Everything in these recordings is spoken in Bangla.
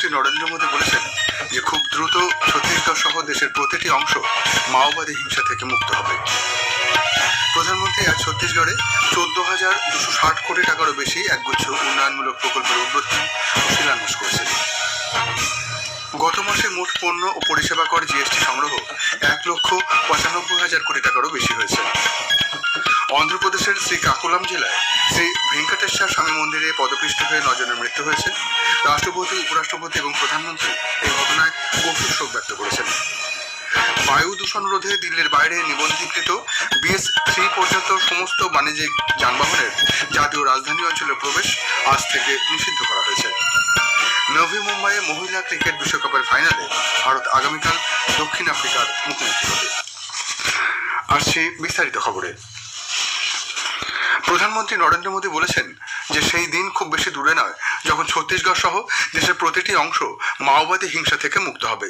প্রধানমন্ত্রী নরেন্দ্র মোদী বলেছেন যে খুব দ্রুত ছত্তিশগড় সহ দেশের প্রতিটি অংশ মাওবাদী হিংসা থেকে মুক্ত হবে। প্রধানমন্ত্রী আজ ছত্তিশগড়ে 14,260 কোটি টাকারও বেশি একগুচ্ছ উন্নয়নমূলক প্রকল্পের উদ্বোধন ও শিলান্যাস করেছেন। গত মাসে মোট পণ্য ও পরিষেবা কর জিএসটি সংগ্রহ 1,95,000 কোটি টাকারও বেশি হয়েছে। অন্ধ্রপ্রদেশের শ্রীকাকুলাম জেলায় শ্রী ভেঙ্কটেশ্বর স্বামী মন্দিরে পদপিষ্ট হয়ে 9 জনের মৃত্যু হয়েছে। রাষ্ট্রপতি, উপরাষ্ট্রপতি এবং প্রধানমন্ত্রী এই ঘটনায় গভীর শোক ব্যক্ত করেছেন। বায়ু দূষণ রোধে দিল্লির বাইরে নিবন্ধীকৃত BS3 পর্যন্ত সমস্ত বাণিজ্যিক যানবাহনের জাতীয় রাজধানী অঞ্চলে প্রবেশ আজ থেকে নিষিদ্ধ করা হয়েছে। নভি মুম্বাইয়ে মহিলা ক্রিকেট বিশ্বকাপের ফাইনালে ভারত আগামীকাল দক্ষিণ আফ্রিকার মুখোমুখি হবে। আসছি বিস্তারিত খবরে। প্রধানমন্ত্রী নরেন্দ্র মোদী বলেছেন যে সেই দিন খুব বেশি দূরে নয় যখন ছত্তিশগড় সহ দেশের প্রতিটি অংশ মাওবাদী হিংসা থেকে মুক্ত হবে।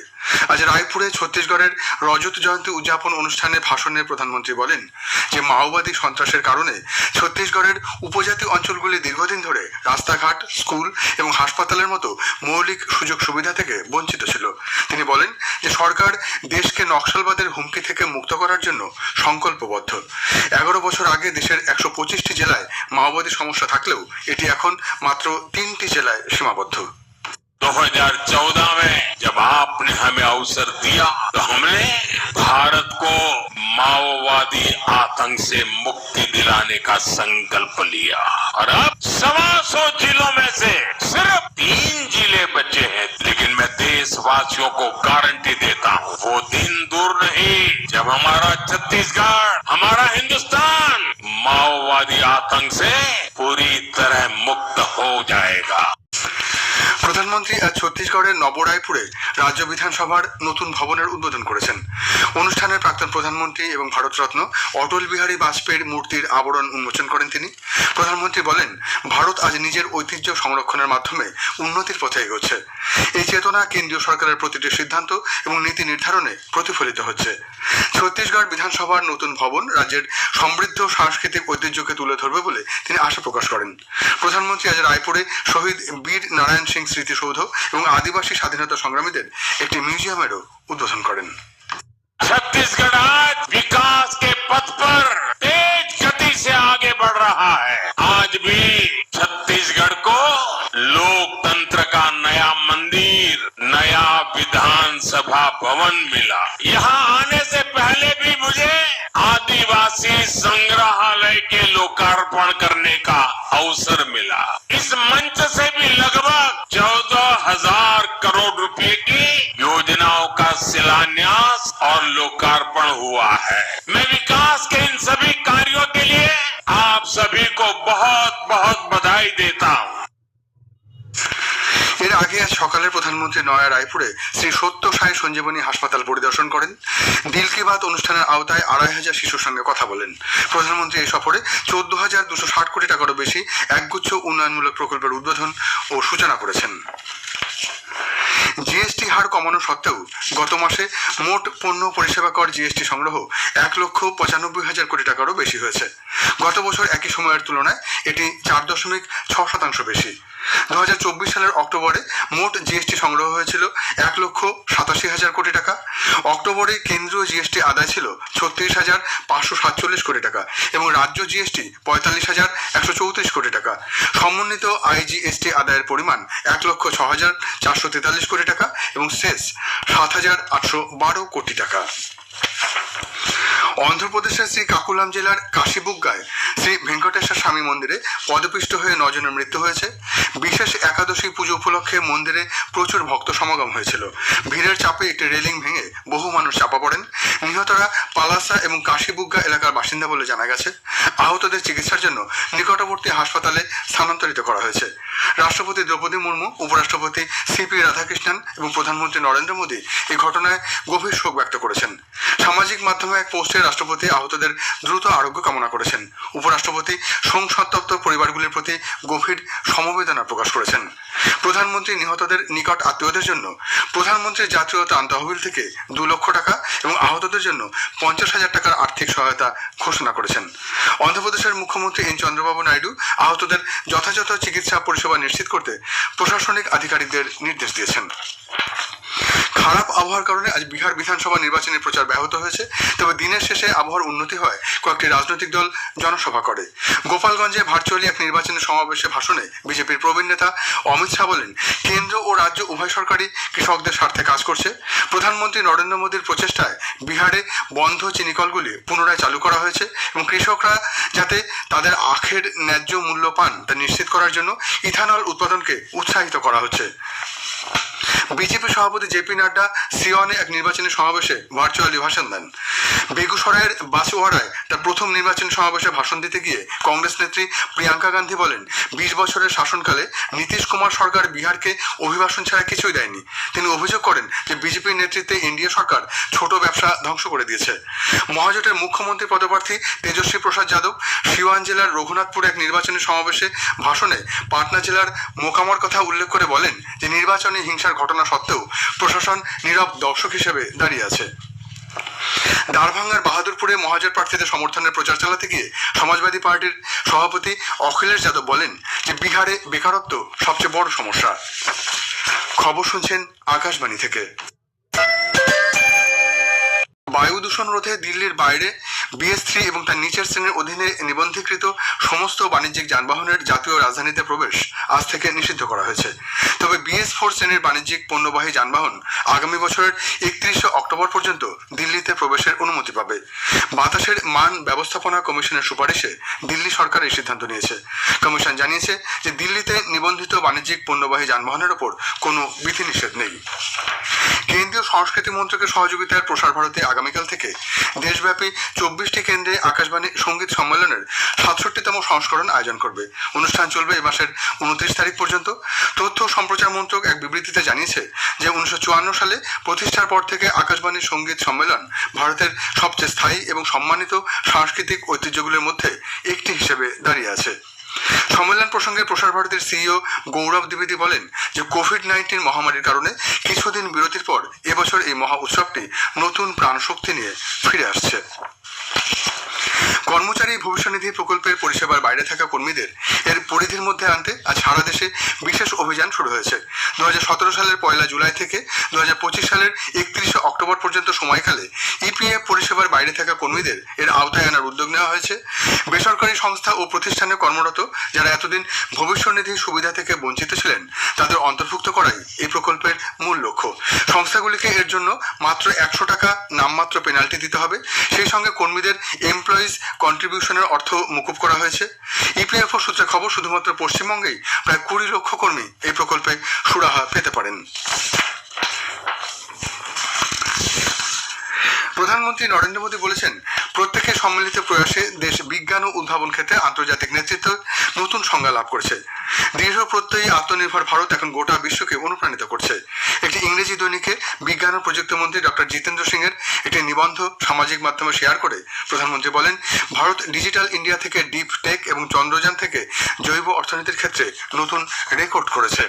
আজ রায়পুরে ছত্তিশগড়ের রজত জয়ন্তী উদযাপন অনুষ্ঠানে ভাষণে প্রধানমন্ত্রী বলেন যে মাওবাদী সন্ত্রাসের কারণে ছত্তিশগড়ের উপজাতি অঞ্চলগুলি দীর্ঘদিন ধরে রাস্তাঘাট, স্কুল এবং হাসপাতালের মতো মৌলিক সুযোগ সুবিধা থেকে বঞ্চিত ছিল। তিনি বলেন যে সরকার দেশকে নকশালবাদের হুমকি থেকে মুক্ত করার জন্য সংকল্পবদ্ধ। 11 বছর আগে দেশের 125টি জেলায় মাওবাদী সমস্যা থাকলেও এটি এখন মাত্র 3টি জেলায় সীমাবদ্ধ। 2014 में जब आपने हमें अवसर दिया तो हमने भारत को माओवादी आतंक से मुक्ति दिलाने का संकल्प लिया और अब 125 जिलों में से सिर्फ 3 जिले बचे हैं। लेकिन मैं देशवासियों को गारंटी देता हूँ वो दिन दूर नहीं जब हमारा छत्तीसगढ़, हमारा हिंदुस्तान माओवादी आतंक से पूरी तरह मुक्त हो जाएगा। প্রধানমন্ত্রী আজ ছত্তিশগড়ের নবরায়পুরে রাজ্য বিধানসভার নতুন ভবনের উদ্বোধন করেছেন। অনুষ্ঠানে প্রাক্তন প্রধানমন্ত্রী এবং ভারতরত্ন অটল বিহারী বাজপেয়ীর মূর্তির আবরণ উন্মোচন করেন তিনি। প্রধানমন্ত্রী বলেন, ভারত আজ নিজের ঐতিহ্য সংরক্ষণের মাধ্যমে উন্নতির পথে এগোচ্ছে। এই চেতনা কেন্দ্রীয় সরকারের প্রতিটি সিদ্ধান্ত এবং নীতি নির্ধারণে প্রতিফলিত হচ্ছে। ছত্তিশগড় বিধানসভার নতুন ভবন রাজ্যের সমৃদ্ধ সাংস্কৃতিক ঐতিহ্যকে তুলে ধরবে বলে তিনি আশা প্রকাশ করেন। প্রধানমন্ত্রী আজ রায়পুরে শহীদ বীর নারায়ণ সিং স্মৃতিসৌধ এবং আদিবাসী স্বাধীনতা সংগ্রামীদের একটি মিউজিয়ামেরও উদ্বোধন করেন। छत्तीसगढ़ आज विकास के पथ पर तेज गति से आगे बढ़ रहा है। आज भी छत्तीसगढ़ को लोकतंत्र का नया मंदिर, नया विधानसभा भवन मिला। यहाँ आने से पहले भी मुझे आदिवासी संग्रहालय के लोकार्पण करने का अवसर मिला। इस मंच से भी लगभग 14,000 करोड़ रुपए की योजनाओं का शिलान्यास और लोकार्पण हुआ है। मैं विकास के इन सभी कार्यों के लिए आप सभी को बहुत बहुत बधाई देता हूँ। এর আগে আজ সকালে প্রধানমন্ত্রী নয়া রায়পুরে শ্রী সত্য সাই সঞ্জীবনী হাসপাতাল পরিদর্শন করেন। দিল কি বাত অনুষ্ঠানের আওতায় 2,500 শিশুর সঙ্গে কথা বলেন। প্রধানমন্ত্রী এই সফরে 14,260 কোটি টাকারও বেশি একগুচ্ছ উন্নয়নমূলক প্রকল্পের উদ্বোধন ও সূচনা করেছেন। জিএসটি হার কমানো সত্ত্বেও গত মাসে মোট পণ্য পরিষেবা কর জিএসটি সংগ্রহ 1,95,000 কোটি টাকারও বেশি হয়েছে। গত বছর একই সময়ের তুলনায় এটি 4.6% বেশি। 2024 সালের অক্টোবরে মোট জিএসটি সংগ্রহ হয়েছিল 1,87,000 কোটি টাকা। অক্টোবরে কেন্দ্রীয় জিএসটি আদায় ছিল 36,547 কোটি টাকা এবং রাজ্য জিএসটি 45,134 কোটি টাকা। সমন্বিত আইজিএসটি আদায়ের পরিমাণ 1,06,443 কোটি টাকা এবং সেস 7,812 কোটি টাকা। অন্ধ্রপ্রদেশের শ্রী কাকুলাম জেলার কাশীবুগ্গায় শ্রী ভেঙ্কটেশ্বর স্বামী মন্দিরে পদপিষ্ট হয়ে 9 জনের মৃত্যু হয়েছে। বিশেষ একাদশী পুজো উপলক্ষে মন্দিরে প্রচুর ভক্ত সমাগম হয়েছিল। ভিড়ের চাপে একটি রেলিং ভেঙে বহু মানুষ চাপা পড়েন। নিহতরা পালাসা এবং কাশীবুগ্গা এলাকার বাসিন্দা বলে জানা গেছে। আহতদের চিকিৎসার জন্য নিকটবর্তী হাসপাতালে স্থানান্তরিত করা হয়েছে। রাষ্ট্রপতি দ্রৌপদী মুর্মু, উপরাষ্ট্রপতি সিপি রাধাকৃষ্ণন এবং প্রধানমন্ত্রী নরেন্দ্র মোদী এই ঘটনায় গভীর শোক ব্যক্ত করেছেন। সামাজিক মাধ্যমে এক পোস্টে রাষ্ট্রপতি আহতদের দ্রুত আরোগ্য কামনা করেছেন। উপরাষ্ট্রপতি শোকসন্তপ্ত পরিবারগুলির প্রতি গভীর সমবেদনা প্রকাশ করেছেন। প্রধানমন্ত্রী নিহতদের নিকট আত্মীয়দের জন্য প্রধানমন্ত্রীর জাতীয় ত্রাণ তহবিল থেকে 2 লক্ষ টাকা এবং আহতদের জন্য 50,000 টাকার আর্থিক সহায়তা ঘোষণা করেছেন। অন্ধ্রপ্রদেশের মুখ্যমন্ত্রী এন চন্দ্রবাবু নাইডু আহতদের যথাযথ চিকিৎসা পরিষেবা পরিষেবা নিশ্চিত করতে প্রশাসনিক আধিকারিকদের নির্দেশ দিয়েছেন। খারাপ আবহাওয়ার কারণে আজ বিহার বিধানসভা নির্বাচনের প্রচার ব্যাহত হয়েছে, তবে দিনের শেষে আবহাওয়ার উন্নতি হয় কয়েকটি রাজনৈতিক দল জনসভা করে। গোপালগঞ্জে ভার্চুয়ালি এক নির্বাচনী সমাবেশে ভাষণে বিজেপির প্রবীণ নেতা অমিত শাহ বলেন, কেন্দ্র ও রাজ্য উভয় সরকারই কৃষকদের স্বার্থে কাজ করছে। প্রধানমন্ত্রী নরেন্দ্র মোদীর প্রচেষ্টায় বিহারে বন্ধ চিনিকলগুলি পুনরায় চালু করা হয়েছে এবং কৃষকরা যাতে তাদের আখের ন্যায্য মূল্য পান তা নিশ্চিত করার জন্য ইথানল উৎপাদনকে উৎসাহিত করা হচ্ছে। বিজেপি সভাপতি জেপি নাড্ডা সিওয়ানে এক নির্বাচনী সমাবেশে ভার্চুয়ালি ভাষণ দেন। বেগুসরাইয়ের বাসওয়ারায় তার প্রথম নির্বাচনী সমাবেশে ভাষণ দিতে গিয়ে কংগ্রেস নেত্রী প্রিয়াঙ্কা গান্ধী বলেন, 20 বছরের শাসনকালে নীতিশ কুমার সরকার বিহারকে অভিবাসন ছাড়া কিছুই দেয়নি। তিনি অভিযোগ করেন যে বিজেপির নেতৃত্বে এনডিএ সরকার ছোট ব্যবসা ধ্বংস করে দিয়েছে। মহাজোটের মুখ্যমন্ত্রী পদপ্রার্থী তেজস্বী প্রসাদ যাদব সিওয়ান জেলার রঘুনাথপুরে এক নির্বাচনী সমাবেশে ভাষণে পাটনা জেলার মোকামার কথা উল্লেখ করে বলেন যে নির্বাচনী হিংসার ঘটনা সত্ত্বেও প্রশাসন নীরব দর্শক হিসেবে দাঁড়িয়ে আছে। দারভাঙ্গার বাহাদুরপুরে মহাজোট প্রার্থীদের সমর্থনের প্রচার চালাতে গিয়ে সমাজবাদী পার্টির সভাপতি অখিলেশ যাদব বলেন যে বিহারে বেকারত্ব সবচেয়ে বড় সমস্যা। খবর শুনছেন আকাশবাণী থেকে। বায়ু দূষণ রোধে দিল্লির বাইরে BS3 এবং তার নিচের শ্রেণীর অধীনে নিবন্ধীকৃত সমস্ত বাণিজ্যিক যানবাহনের জাতীয় রাজধানীতে প্রবেশ আজ থেকে নিষিদ্ধ করা হয়েছে। তবে BS4 শ্রেণীর বাণিজ্যিক পণ্যবাহী যানবাহন আগামী বছরের 31শে অক্টোবর পর্যন্ত দিল্লিতে প্রবেশের অনুমতি পাবে। বাতাসের মান ব্যবস্থাপনা কমিশনের সুপারিশে দিল্লি সরকার এই সিদ্ধান্ত নিয়েছে। কমিশন জানিয়েছে যে দিল্লিতে নিবন্ধিত বাণিজ্যিক পণ্যবাহী যানবাহনের ওপর কোনো বিধিনিষেধ নেই। কেন্দ্রীয় সংস্কৃতি মন্ত্রকের সহযোগিতায় প্রসার ভারতী আগামীকাল থেকে দেশব্যাপী 24টি কেন্দ্রে আকাশবাণী সঙ্গীত সম্মেলনের 67তম সংস্করণ আয়োজন করবে। অনুষ্ঠান চলবে এই মাসের 29 তারিখ পর্যন্ত। তথ্য ও সম্প্রচার মন্ত্রক এক বিবৃতিতে জানিয়েছে যে 1954 সালে প্রতিষ্ঠার পর থেকে আকাশবাণী সঙ্গীত সম্মেলন ভারতের সবচেয়ে স্থায়ী এবং সম্মানিত সাংস্কৃতিক ঐতিহ্যগুলির মধ্যে একটি হিসেবে দাঁড়িয়ে আছে। সম্মেলন প্রসঙ্গে প্রসার ভারতীর সিইও গৌরব দ্বিবেদী বলেন যে কোভিড-19 মহামারীর কারণে কিছুদিন বিরতির পর এবছর এই মহা উৎসবটি নতুন প্রাণশক্তি নিয়ে ফিরে আসছে। কর্মচারী ভবিষ্যনিধি প্রকল্পের পরিষেবার বাইরে থাকা কর্মীদের এর পরিধির মধ্যে আনতে আজ সারা দেশে বিশেষ অভিযান শুরু হয়েছে। 2017 সালের 1 জুলাই থেকে 2025 সালের 31শে অক্টোবর পর্যন্ত সময়কালে EPF পরিষেবার বাইরে থাকা কর্মীদের এর আওতায় আনার উদ্যোগ নেওয়া হয়েছে। বেসরকারি সংস্থা ও প্রতিষ্ঠানে কর্মরত যারা এতদিন ভবিষ্যনিধি সুবিধা থেকে বঞ্চিত ছিলেন তাদের অন্তর্ভুক্ত করাই এই প্রকল্পের মূল লক্ষ্য। সংস্থাগুলিকে এর জন্য মাত্র 100 টাকা নামমাত্র পেনাল্টি দিতে হবে। সেই সঙ্গে কর্মীদের এমপ্লয়িজ কন্ট্রিবিউশনের অর্থ মকুব করা হয়েছে। ইপিএফও সূত্রে খবর শুধুমাত্র পশ্চিমবঙ্গেই প্রায় 20 লক্ষ কর্মী এই প্রকল্পে সুরাহা পেতে পারেন। প্রধানমন্ত্রী নরেন্দ্র মোদী বলেছেন, প্রত্যেকের সম্মিলিত প্রয়াসে দেশ বিজ্ঞান ও উদ্ভাবন ক্ষেত্রে আন্তর্জাতিক নেতৃত্ব নতুন সংজ্ঞা লাভ করেছে। দৃঢ় প্রত্যয়ী আত্মনির্ভর ভারত এখন গোটা বিশ্বকে অনুপ্রাণিত করছে। একটি ইংরেজি দৈনিকে বিজ্ঞান ও প্রযুক্তি মন্ত্রী ডক্টর জিতেন্দ্র সিংয়ের একটি নিবন্ধ সামাজিক মাধ্যমে শেয়ার করে প্রধানমন্ত্রী বলেন, ভারত ডিজিটাল ইন্ডিয়া থেকে ডিপ টেক এবং চন্দ্রযান থেকে জৈব অর্থনীতির ক্ষেত্রে নতুন রেকর্ড করেছে।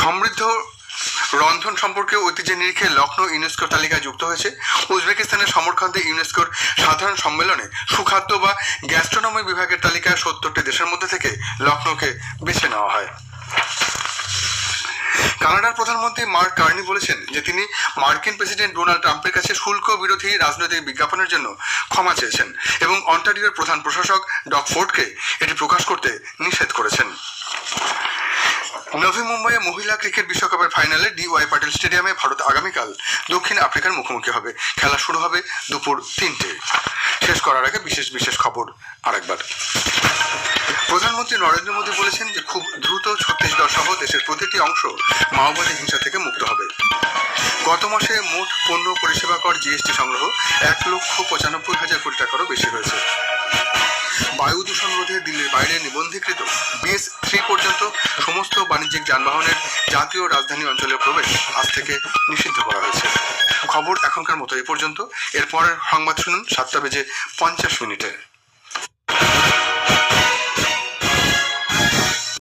সমৃদ্ধ রন্ধন সম্পর্কে ঐতিহ্যের নিরিখে লখনৌ ইউনেস্কোর তালিকায় যুক্ত হয়েছে। উজবেকিস্তানের সমরখন্দে ইউনেস্কোর সাধারণ সম্মেলনে সুখাদ্য বা গ্যাস্ট্রোনমি বিভাগের তালিকায় 70টি দেশের মধ্যে থেকে লখনৌকে বেছে নেওয়া হয়। কানাডার প্রধানমন্ত্রী মার্ক কার্নি বলেছেন যে তিনি মার্কিন প্রেসিডেন্ট ডোনাল্ড ট্রাম্পের কাছে শুল্ক বিরোধী রাজনৈতিক বিজ্ঞাপনের জন্য ক্ষমা চেয়েছেন এবং অন্টারিওর প্রধান প্রশাসক ডগ ফোর্ডকে এটি প্রকাশ করতে নিষেধ করেছেন। নভি মুম্বাইয়ে মহিলা ক্রিকেট বিশ্বকাপের ফাইনালে DY পাটিল স্টেডিয়ামে ভারত আগামীকাল দক্ষিণ আফ্রিকার মুখোমুখি হবে। খেলা শুরু হবে দুপুর 3টে। শেষ করার আগে বিশেষ খবর আরেকবার। প্রধানমন্ত্রী নরেন্দ্র মোদী বলেছেন যে খুব দ্রুত ছত্তিশগড় সহ দেশের প্রতিটি অংশ মাওবাদী হিংসা থেকে মুক্ত হবে। গত মাসে মোট পণ্য পরিষেবা কর GST সংগ্রহ 1,95,000 কোটি টাকারও বেশি হয়েছে। বায়ু দূষণ রোধে দিল্লির বাইরে নিবন্ধীকৃত BS3 পর্যন্ত সমস্ত বাণিজ্যিক যানবাহনের জাতীয় রাজধানী অঞ্চলের প্রবেশ আজ থেকে নিষিদ্ধ করা হয়েছে। খবর এখনকার মতো এই পর্যন্ত। এরপরের সংবাদ শুনুন 7:50 মিনিটে।